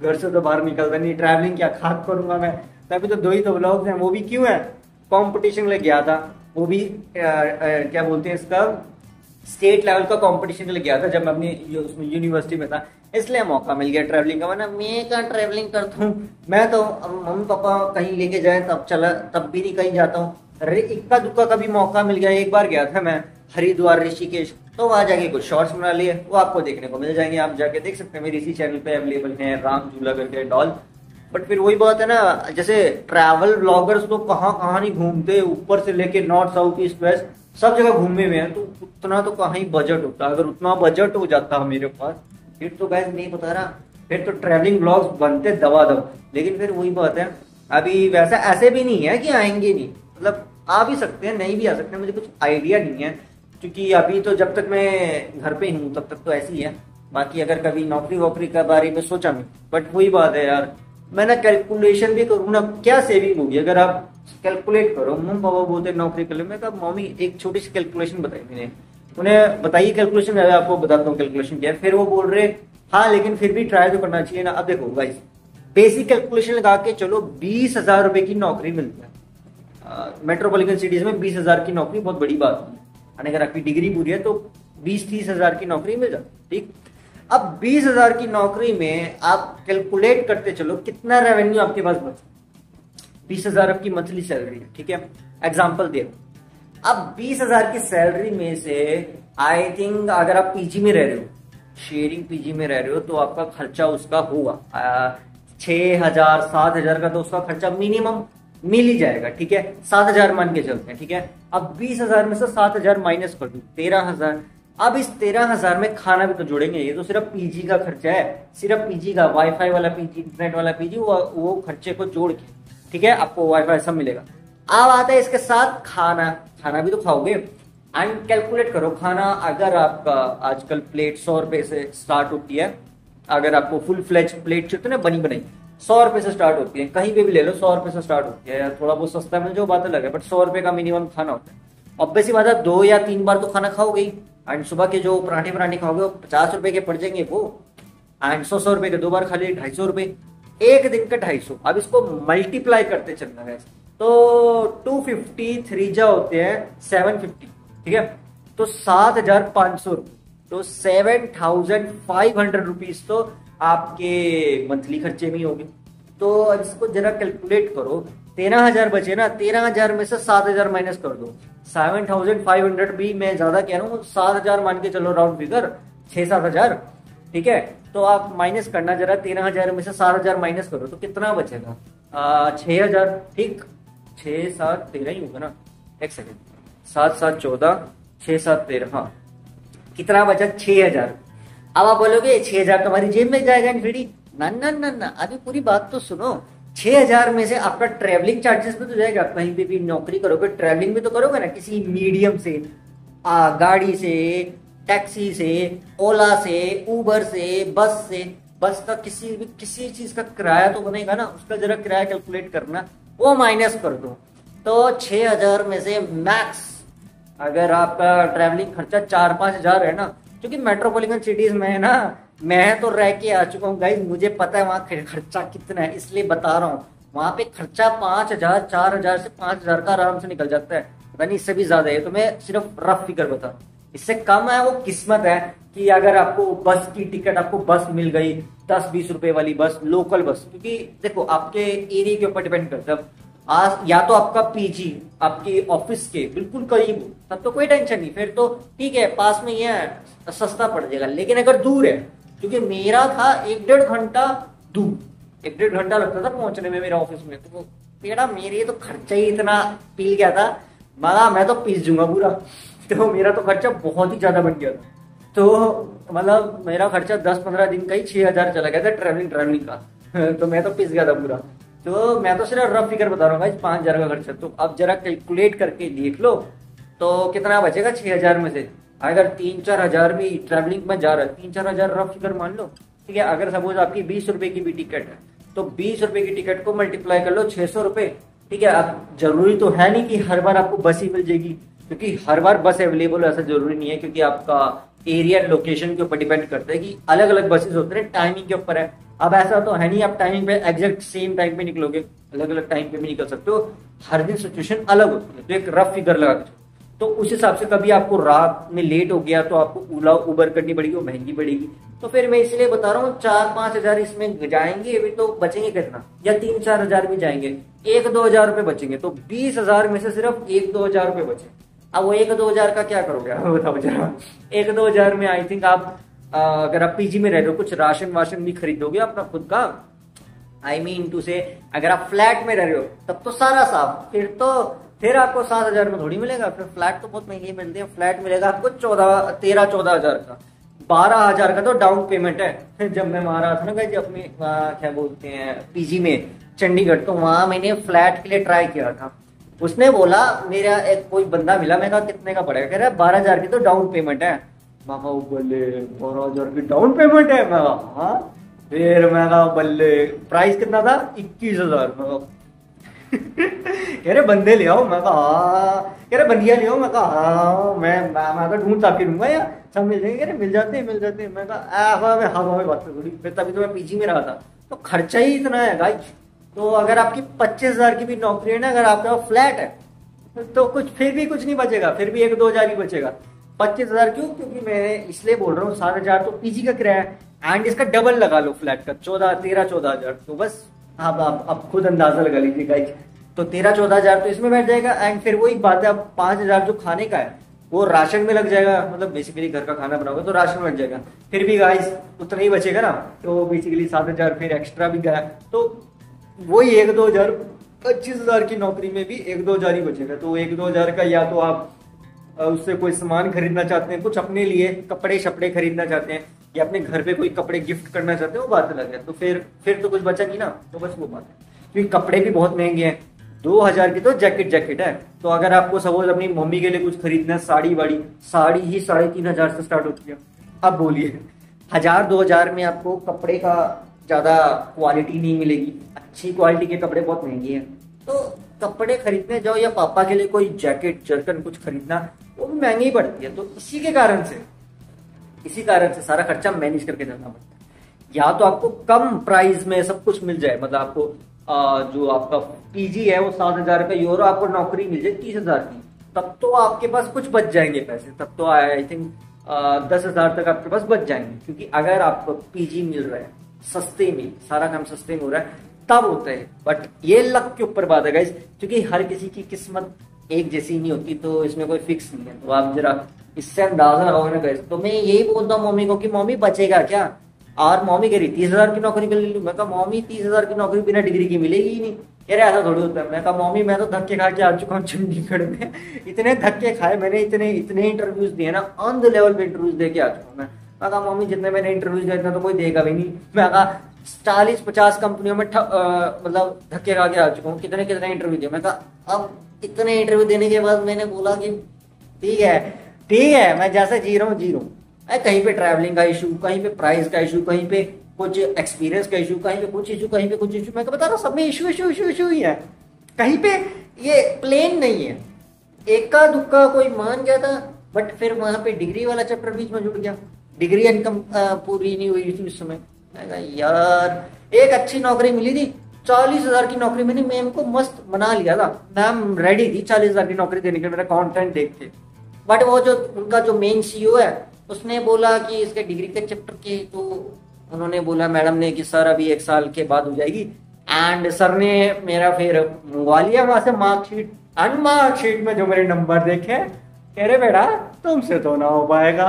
घर से तो बाहर निकलता नहीं, ट्रैवलिंग क्या खाक करूंगा मैं, तभी तो 2 ही तो व्लॉग्स हैं। वो भी क्यों है, कंपटीशन ले गया था, वो भी क्या बोलते हैं इसका, स्टेट लेवल का कंपटीशन ले गया था जब मैं अपनी उसमें यूनिवर्सिटी में था, इसलिए मौका मिल गया ट्रैवलिंग का। वरना मैं कहाँ ट्रैवलिंग करता हूँ, मैं तो मम्मी पापा कहीं लेके जाए तब भी नहीं कहीं जाता हूँ। अरे इक्का दुक्का कभी मौका मिल गया, एक बार गया था मैं हरिद्वार ऋषिकेश, तो वहां जाके कुछ शॉर्ट्स बना लिए, वो आपको देखने को मिल जाएंगे, आप जाके देख सकते हैं, मेरे इसी चैनल पे अवेलेबल है, राम झूला करके डॉल। बट फिर वही बात है ना, जैसे ट्रैवल ब्लॉगर्स तो कहाँ कहाँ नहीं घूमते, ऊपर से लेके नॉर्थ साउथ ईस्ट वेस्ट सब जगह घूमे हुए हैं, तो उतना तो कहाँ ही बजट होता। अगर उतना बजट हो जाता है मेरे पास फिर तो गाइस नहीं बता रहा, फिर तो ट्रैवलिंग ब्लॉग्स बनते दबादब। लेकिन फिर वही बात है, अभी वैसा ऐसे भी नहीं है कि आएंगे नहीं, मतलब आ भी सकते हैं, नहीं भी आ सकते हैं, मुझे कुछ आइडिया नहीं है। क्योंकि अभी तो जब तक मैं घर पे हूँ तब तक तो ऐसी है। बाकी अगर कभी नौकरी वोकरी के बारे में सोचा नहीं, बट वही बात है यार, मैं ना कैलकुलेशन भी करूँ ना, क्या सेविंग होगी अगर आप कैलकुलेट करो। मम्मी पापा बोलते नौकरी कर लो, मैं कहा मम्मी एक छोटी सी कैलकुलेशन बताई, मैंने उन्हें बताइए कैलकुलेशन, मैं आपको बताता हूँ कैलकुलेशन क्या है। फिर वो बोल रहे हाँ लेकिन फिर भी ट्राई तो करना चाहिए ना। अब देखो गाइस, बेसिक कैलकुलेशन लगा के चलो 20,000 रुपए की नौकरी मिलती है मेट्रोपॉलिटन सिटीज में। 20,000 की नौकरी बहुत बड़ी बात है, अगर आपकी डिग्री पूरी है तो 20-30 हजार की नौकरी मिल जाती। ठीक, अब 20,000 की नौकरी में आप कैलकुलेट करते चलो कितना रेवेन्यू आपके पास बचा। 20,000 आपकी मंथली सैलरी है, ठीक है, एग्जांपल दे। अब 20,000 की सैलरी में से आई थिंक अगर आप पीजी में रह रहे हो, शेयरिंग पीजी में रह रहे हो, तो आपका खर्चा उसका होगा 6,000-7,000 का, तो उसका खर्चा मिनिमम मिल ही जाएगा। ठीक है, 7,000 मान के चलते हैं। ठीक है, अब 20,000 में से 7,000 माइनस कर दो, 13,000। अब इस 13,000 में खाना भी तो जोड़ेंगे, ये तो सिर्फ पीजी का खर्चा है, सिर्फ पीजी का, वाईफाई वाला पीजी, इंटरनेट वाला पीजी, वो खर्चे को जोड़ के, ठीक है, आपको वाईफाई सब मिलेगा। अब आता है इसके साथ खाना, खाना भी तो खाओगे। एंड कैलकुलेट करो खाना, अगर आपका आजकल प्लेट 100 रुपए से स्टार्ट होती है, अगर आपको फुल फ्लेज प्लेट चाहिए ना बनी बनाई, 100 रुपए से स्टार्ट होती है, कहीं पे भी ले लो 100 रुपए से स्टार्ट होती है। यार थोड़ा बहुत सस्ता मिल जाओ बात अलग है, बट 100 रुपए का मिनिमम खाना होता है। ऑब्वियसली बात है 2 या 3 बार तो खाना खाओगे ही, एंड सुबह के जो पराठे पराठे खाओगे वो 50 रुपए के पड़ जाएंगे वो, एंड 100 रुपए के 2 बार खा लिए 250 रुपए, एक दिन का 250। अब इसको मल्टीप्लाई करते चलना है, तो 250 3 जा होते हैं 750, ठीक है, तो 7,500 रुपये, तो 7,500 रुपीज तो आपके मंथली खर्चे में ही होंगे। तो अब इसको जरा कैलकुलेट करो, 13,000 बचे ना, 13,000 में से 7,000 माइनस कर दो, 7,500 भी मैं ज्यादा कह रहा हूँ, 7,000 मान के चलो राउंड फिगर, 6-7,000, ठीक है। तो आप माइनस करना जरा, 13,000 में से 7,000 माइनस करो तो कितना बचेगा, 6,000, ठीक, 6-7-13 ही होगा ना, एक सेकेंड, 7-7 14, 6-7 13, हाँ, कितना बचा, 6,000। अब आप बोलोगे 6,000 तुम्हारी जेब में जाएगा फ्री, ना ना ना ना, अभी पूरी बात तो सुनो। 6,000 में से आपका ट्रेवलिंग चार्जेस भी तो जाएगा, कहीं पे भी नौकरी करोगे ट्रेवलिंग भी तो करोगे ना, किसी मीडियम से, गाड़ी से, टैक्सी से, ओला से, उबर से, बस से, बस का किसी चीज का किराया तो बनेगा ना, उसका जरा किराया कैलकुलेट करना, वो माइनस कर दो। तो 6,000 में से मैक्स अगर आपका ट्रैवलिंग खर्चा 4-5 हजार है ना, क्योंकि मेट्रोपॉलिटन सिटीज में है ना, मैं तो रह के आ चुका हूँ गाइस, मुझे पता है वहाँ खर्चा कितना है, इसलिए बता रहा हूँ। वहां पे खर्चा 5,000 4,000 से 5,000 का आराम से निकल जाता है, पता नहीं इससे भी ज्यादा है, तो मैं सिर्फ रफ फिगर बता रहा हूँ। इससे कम है वो किस्मत है कि अगर आपको बस की टिकट, आपको बस मिल गई 10-20 रुपए वाली बस, लोकल बस, क्योंकि देखो आपके एरिया के ऊपर डिपेंड करता है। आज या तो आपका पीजी आपके ऑफिस के बिल्कुल करीब हो, तब तो कोई टेंशन नहीं, फिर तो ठीक है, पास में ही है, सस्ता पड़ जाएगा। लेकिन अगर दूर है, क्योंकि मेरा था 1-1.5 घंटा दूर, 1-1.5 घंटा लगता था पहुंचने में मेरा ऑफिस में, तो बेटा मेरे तो खर्चा ही इतना पी गया था, मैं तो पीस दूंगा पूरा, तो मेरा तो खर्चा बहुत ही ज्यादा बन गया था। तो मतलब मेरा खर्चा 10-15 दिन का ही 6,000 चला गया था ट्रैवलिंग का तो मैं तो पिस गया था पूरा। तो मैं तो सिर्फ रफ फिगर बता रहा हूँ 5,000 का खर्चा। तो अब जरा कैलकुलेट करके देख लो तो कितना बचेगा 6,000 में से। अगर 3-4 हजार भी ट्रैवलिंग में जा रहा है, 3-4 हजार रफ फिगर मान लो, ठीक है। अगर सपोज आपकी 20 रुपए की भी टिकट है, तो 20 रुपए की टिकट को मल्टीप्लाई कर लो 600 रुपए, ठीक है। अब जरूरी तो है नहीं कि हर बार आपको बस ही मिल जाएगी, क्योंकि हर बार बस अवेलेबल ऐसा जरूरी नहीं है, क्योंकि आपका एरिया एंड लोकेशन के ऊपर डिपेंड करता है कि अलग अलग बसेस होते हैं, टाइमिंग के ऊपर है। अब ऐसा तो है नहीं आप टाइमिंग पे एग्जैक्ट सेम टाइम पे निकलोगे, अलग अलग टाइम पे भी निकल सकते हो, हर दिन सिचुएशन अलग होती है। तो एक रफ फिगर लगा के, तो उस हिसाब से कभी आपको रात में लेट हो गया तो आपको ओला उबर करनी पड़ेगी, वो महंगी पड़ेगी। तो फिर मैं इसलिए बता रहा हूँ 4-5 हजार इसमें जाएंगे, अभी तो बचेंगे कितना, या 3-4 हजार भी जाएंगे, 1-2 हजार रुपए बचेंगे। तो 20 हजार में से सिर्फ 1-2 हजार रुपए बचे। अब वो 1-2 हजार का क्या करोगे आप बताओ जरा। 1-2 हजार में आई थिंक आप अगर आप पीजी में रह रहे हो, कुछ राशन वाशन भी खरीदोगे अपना खुद का, आई मीन टू से अगर आप फ्लैट में रह रहे हो तब तो सारा साफ, फिर आपको 7 हजार में थोड़ी मिलेगा। फिर फ्लैट तो बहुत महंगे मिलते हैं, फ्लैट मिलेगा आपको 13-14 हजार का, 12 हजार का तो डाउन पेमेंट है। जब मैं वहां रहा था ना जब अपने क्या बोलते हैं पीजी में चंडीगढ़, तो वहां मैंने फ्लैट के लिए ट्राई किया था। उसने बोला, मेरा एक कोई बंदा मिला, मैं कहा कितने का पड़ेगा, कह रहा है 12 हजार की तो डाउन पेमेंट है। मैं कहा बल्ले 12 हजार की डाउन पेमेंट है, मैं कहा हाँ। फिर मैं कहा बल्ले प्राइस कितना था, 21 हजार। कह रहे बंदे ले आओ, मैं कहा हाँ। कह रहे बंदिया ले आओ, मैं कहा हाँ। मैं तो ढूंढता फिरूंगा यार, सब मिल जाएंगे। कह रहे मिल जाते हैं। मैं कहा मैं हवा में बात करूंगी। फिर तभी तो मैं पीजी में रहा था। तो खर्चा ही इतना है गाइस। तो अगर आपकी 25 हजार की भी नौकरी है ना, अगर आपका फ्लैट है तो फिर भी कुछ नहीं बचेगा, फिर भी 1-2 हजार ही बचेगा। 25 हजार क्यों, क्योंकि मैं इसलिए बोल रहा हूँ 7 हजार तो पीजी का किराया है, एंड इसका डबल लगा लो फ्लैट का, 13-14 हजार। तो बस आप खुद अंदाजा लगा लीजिए गाइस। तो 13-14 हजार तो इसमें बैठ जाएगा, एंड फिर वही बात है, अब 5 हजार जो खाने का है वो राशन में लग जाएगा, मतलब बेसिकली घर का खाना बनाओगे तो राशन में लग जाएगा, फिर भी गाइस उतना ही बचेगा ना। तो बेसिकली 7 हजार फिर एक्स्ट्रा भी गया, तो वही 1-2 हजार, 25 हजार की नौकरी में भी 1-2 हजार ही बचेगा। तो 1-2 हजार का या तो आप उससे कोई सामान खरीदना चाहते हैं, कुछ अपने लिए कपड़े शपड़े खरीदना चाहते हैं, या अपने घर पे कोई कपड़े गिफ्ट करना चाहते हैं, वो बात अलग है। तो फिर तो कुछ बचा नहीं ना, तो बस वो बात है। क्योंकि कपड़े भी बहुत महंगे हैं, 2 हजार की तो जैकेट है। तो अगर आपको सपोज अपनी मम्मी के लिए कुछ खरीदना है, साड़ी ही 3.5 हजार से स्टार्ट होती है। अब बोलिए 1,000-2 हजार में आपको कपड़े का ज्यादा क्वालिटी नहीं मिलेगी, अच्छी क्वालिटी के कपड़े बहुत महंगे हैं। तो कपड़े खरीदने जाओ या पापा के लिए कोई जैकेट जर्कन कुछ खरीदना, वो भी महंगी पड़ती है। तो इसी कारण से सारा खर्चा मैनेज करके जाना पड़ता है। या तो आपको कम प्राइस में सब कुछ मिल जाए, मतलब आपको जो आपका पीजी है वो 7,000 रुपये यूरो, आपको नौकरी मिल जाए 30,000 की, तब तो आपके पास कुछ बच जाएंगे पैसे, तब तो आई थिंक 10,000 तक आपके पास बच जाएंगे। क्योंकि अगर आपको पीजी मिल रहा है सस्ते में, सारा काम सस्ते में हो रहा है, तब होता है। बट ये लक के ऊपर बात है गाइस, क्योंकि हर किसी की किस्मत एक जैसी नहीं होती, तो इसमें कोई फिक्स नहीं है। तो आप जरा इससे अंदाजा लगाओगे ना गाइस। तो मैं यही बोलता हूँ मम्मी को कि मम्मी बचेगा क्या, और मम्मी कह रही 30,000 की नौकरी कर ली। मैं कहा मम्मी 30,000 की नौकरी बिना डिग्री की मिलेगी ही नहीं। कह रहे ऐसा थोड़ी होता है। मैं कहा मम्मी मैं तो धक्के खा के आ चुका हूँ चंडीगढ़ में, इतने धक्के खाए मैंने, इतने इंटरव्यूज दिए ना, ऑन द लेवल पे इंटरव्यूज दे के आ चुका हूँ मैं। कहा मम्मी जितने मैंने इंटरव्यूज दिया इतना तो कोई देगा भी नहीं। मैं कहा 40-50 कंपनियों में मतलब धक्के खा के आ चुका हूँ, कितने इंटरव्यू दिए। मैं कहा अब इतने इंटरव्यू देने के बाद मैंने बोला कि ठीक है मैं जैसे जी रहा हूँ। कहीं पे ट्रैवलिंग का इशू, कहीं पे प्राइस का इशू, कहीं पे कुछ एक्सपीरियंस का इशू, कहीं पे कुछ इशू, कहीं पे कुछ इशू। मैं बता रहा हूँ सब में इशू ही है, कहीं पे ये प्लेन नहीं है। एका दुक्का कोई मान गया था, बट फिर वहां पे डिग्री वाला चैप्टर बीच में जुड़ गया, डिग्री इनकम पूरी नहीं हुई थी उस समय। मैं कहा यार एक अच्छी नौकरी मिली थी, 40,000 की नौकरी मैंने मैम को मस्त बना लिया था, मैम रेडी थी 40,000 की नौकरी देने के लिए मेरा कंटेंट देख के। बट वो जो उनका जो मेन सीईओ है उसने बोला कि इसके डिग्री के चैप्टर के, तो उन्होंने बोला मैडम ने कि सर अभी 1 साल के बाद हो जाएगी। एंड सर ने मेरा फिर मंगवा लिया वहां से मार्कशीट, एंड मार्कशीट में जो मेरे नंबर देखे, कह रहे बेटा तुमसे तो ना हो पाएगा।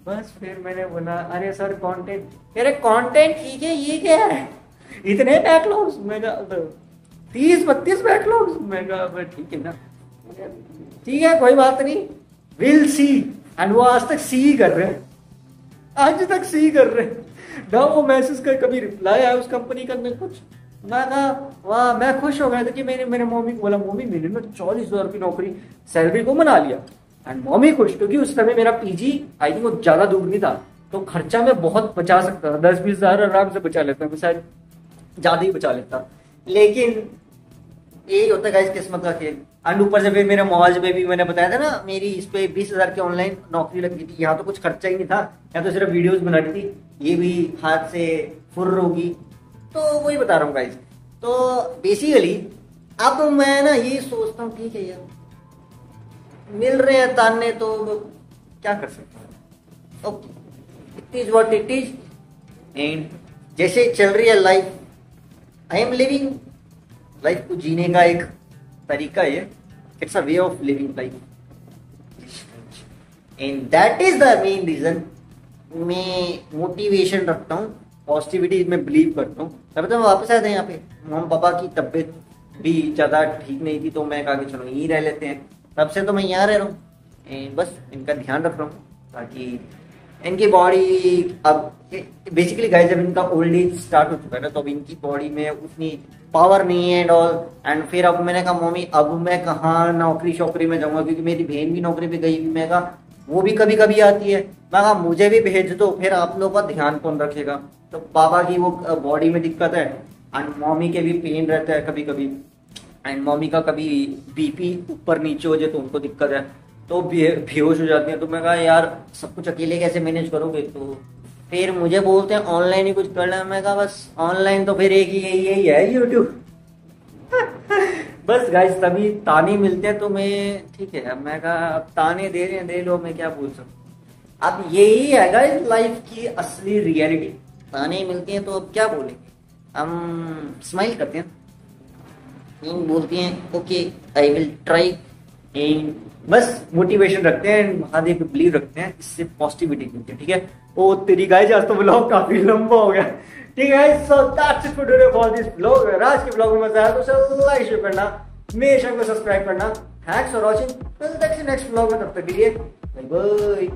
बस फिर मैंने बोला अरे सर कंटेंट, कह रहे कंटेंट ठीक है, ये क्या है इतने बैकलॉग्स। मैं कहा 30-32 बैकलॉग्स। मैं कहा ठीक है ना, ठीक है कोई बात नहीं, विल सी। एंड वो आज तक सी कर रहे हैं, आज तक सी कर रहे हैं ना। वो मैसेज का कभी रिप्लाई आया उस कंपनी का नहीं कुछ। मैं कहा वाह, मैं खुश हो गया था कि मैंने मेरे मम्मी को बोला मम्मी मैंने ना 40,000 की नौकरी सैलरी को मना लिया। एंड मम्मी खुश, क्योंकि उस समय मेरा पीजी आई थिंक वो ज्यादा दूर नहीं था, तो खर्चा मैं बहुत बचा सकता था, 10-20 हजार आराम से बचा लेता, मैं शायद ज्यादा ही बचा लेता। लेकिन यही होता है गाइस किस्मत का खेल। एंड ऊपर से फिर मेरे मॉल पे भी मैंने बताया था ना, मेरी इस पे 20,000 की ऑनलाइन नौकरी लगी थी। यहाँ तो कुछ खर्चा ही नहीं था, यहाँ तो सिर्फ वीडियोस बना रही थी, ये भी हाथ से फुर्र होगी। तो वही बता रहा हूँ गाइस। तो बेसिकली अब मैं ना ये सोचता हूँ ठीक है यार मिल रहे हैं ताने, तो क्या कर सकते हैं, okay it is what it is. And जैसे चल रही है life, I am living life को जीने का एक तरीका है, it's a way of living life, and that is the main reason मैं मोटिवेशन रखता हूँ, पॉजिटिविटी में बिलीव करता हूँ। तब तो वापस आए थे यहाँ पे, मम्मी पापा की तबीयत भी ज्यादा ठीक नहीं थी, तो मैं कहा कि चलो यहीं रह लेते हैं। तब से तो मैं यहाँ रह रहा हूँ, बस इनका ध्यान रख रहा हूँ ताकि इनकी बॉडी, अब बेसिकली गाइस जब इनका ओल्ड एज स्टार्ट हो चुका है ना, तो अब इनकी बॉडी में उतनी पावर नहीं है एंड ऑल। एंड फिर अब मैंने कहा मम्मी अब मैं कहाँ नौकरी शौकरी में जाऊंगा, क्योंकि मेरी बहन भी नौकरी पे गई। मैं कहा वो भी कभी कभी आती है, मैं कहा मुझे भी भेज दो, फिर आप लोगों का ध्यान कौन रखेगा। तो पापा की वो बॉडी में दिक्कत है, एंड मम्मी के भी पेन रहता है कभी कभी, एंड मम्मी का कभी बीपी ऊपर नीचे हो जाए तो उनको दिक्कत है, तो बेहोश हो जाती है। तो मैं कहा यार सब कुछ अकेले कैसे मैनेज करोगे, तो फिर मुझे बोलते हैं ऑनलाइन ही कुछ करना है। मैं कहा बस ऑनलाइन तो फिर एक ही यही है यूट्यूब। बस गाइस तभी ताने मिलते हैं, तो मैं ठीक है, अब मैं कहा अब ताने दे रहे हैं दे लो, मैं क्या बोल सकता। अब यही है गाइस लाइफ की असली रियलिटी, ताने मिलती हैं तो अब क्या बोलेंगे, हम स्माइल करते हैं, बोलते हैं okay I will try, and बस मोटिवेशन रखते हैं, महादेव पे बिलीव रखते हैं, इससे पॉजिटिविटी मिलती है। ठीक है, ओ तेरी गाइस आज तो व्लॉग काफी लंबा हो गया। ठीक है, so that's it for today for this vlog. अगर आज के व्लॉग में मजा आया तो चलो लाइक शेयर करना, मेरे चैनल को सब्सक्राइब करना। Thanks for watching, till next vlog में, तब तक के लिए बाय बाय।